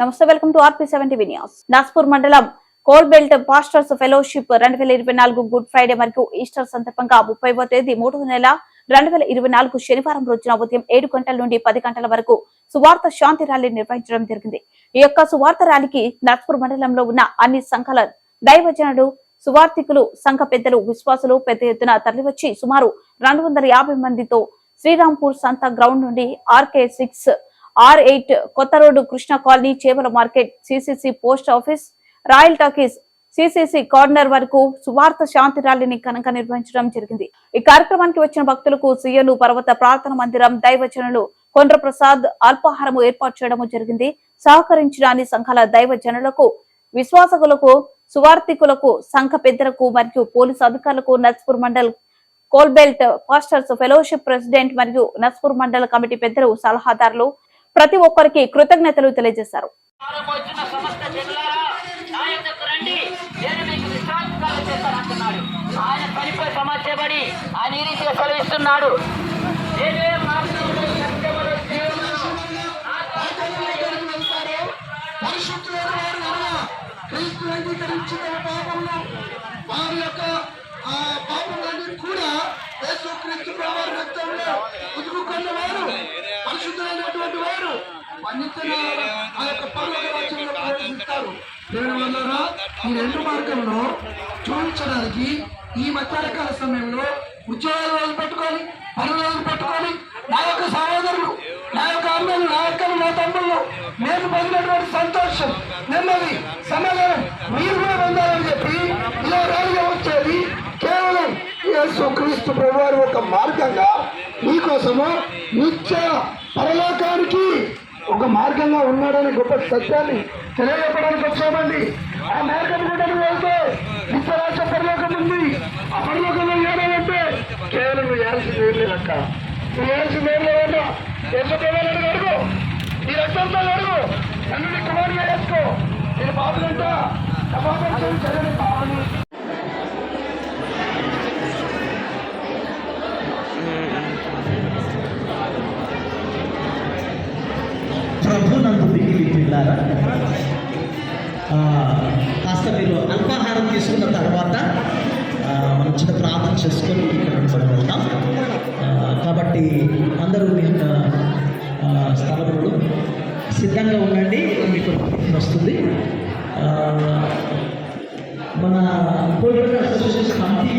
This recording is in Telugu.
నమస్తే, welcome to RP7 TV news. Naspur మండలం coal belt pastors fellowship 2024 good Friday మరియు ఈస్టర్ సందర్భంగా 30వ తేదీ 3వ నెల 2024 శనివారం రోజున ఉదయం 7 గంటల నుండి 10 గంటల వరకు సువార్త శాంతి ర్యాలీ నిర్వహించడం జరిగింది. ఈ యొక్క సువార్త ర్యాలీకి నాస్పూర్ మండలంలో ఉన్న అన్ని సంఘాల దైవజనులు, సువార్థికులు, సంఘ పెద్దలు, విశ్వాసులు పెద్ద ఎత్తున తరలివచ్చి సుమారు 250 మందితో శ్రీరాంపూర్ సంత గ్రౌండ్ నుండి RK6 R8 కొత్త road, Krishna colony, Chevella market, CCC post office, royal talkies, CCC corner వరకు సువార్త శాంతి ర్యాలీని ఘనంగా నిర్వహించడం జరిగింది. ఈ కార్యక్రమానికి వచ్చిన భక్తులకు సియను పర్వత ప్రార్థన మందిరం దైవజనులు కొండ్ర ప్రసాద్ అల్పాహారము ఏర్పాటు చేయడం జరిగింది. సహకరించిన అన్ని సంఘాల దైవజనులకు, విశ్వాసకులకు, సువార్థికులకు, సంఘ పెద్దలకు మరియు పోలీసు అధికారులకు Naspur mandal coal belt pastors fellowship president మరియు నస్పూర్ మండల కమిటీ పెద్దలు, సలహాదారులు ప్రతి ఒక్కరికి కృతజ్ఞతలు తెలియజేశారు. ఈ రెండు మార్గంలో చూపించడానికి ఈ మధ్యకాల సమయంలో ఉద్యోగాలు రోజు పెట్టుకొని, పనులు రోజు పెట్టుకొని, నా యొక్క సహోదరులు, నా యొక్క అమ్మలు, నా అక్కలు, నా తమ్ముళ్ళు నేను పొందినటువంటి సంతోషం, నెమ్మది, సమాధానం మీరు కూడా పొందాలని చెప్పి ఇలా ర్యాలీగా వచ్చేది కేవలం యేసుక్రీస్తు ప్రభువారు ఒక మార్గంగా మీకోసము నిత్య పరలోకానికి ఒక మార్గంగా ఉన్నాడని గొప్ప సత్యాన్ని తెలియజెప్పడానికి వచ్చామండి. ఆ మార్గం కూడా వెళ్తే నిత్యరాజ్య పరలోకం ఉంది. ఆ పరలోకంలో ఏడాలంటే కేవలం నువ్వు వేయాల్సింది ఏం లేదక్క, నువ్వు వేయాల్సింది ఏం లేదన్నా. యశోదేవాలని అడుగు, నీ రక్తంతో అడుగు, నన్ను నీ కుమారుగా వేసుకో. నేను బాబులంట సమావేశం చదివిన బాబుని ప్రభునందు దిగిలిపిల్లారా, కాస్త మీరు అల్పాహారం తీసుకున్న తర్వాత మనం చిన్న ప్రార్థన చేసుకొని ఇక్కడ మనం వెళ్తాం. కాబట్టి అందరూ మీ యొక్క స్థలంలో సిద్ధంగా ఉండండి, మీకు వస్తుంది. మన కోల్బెల్ట్ అసోసియేషన్ కమిటీ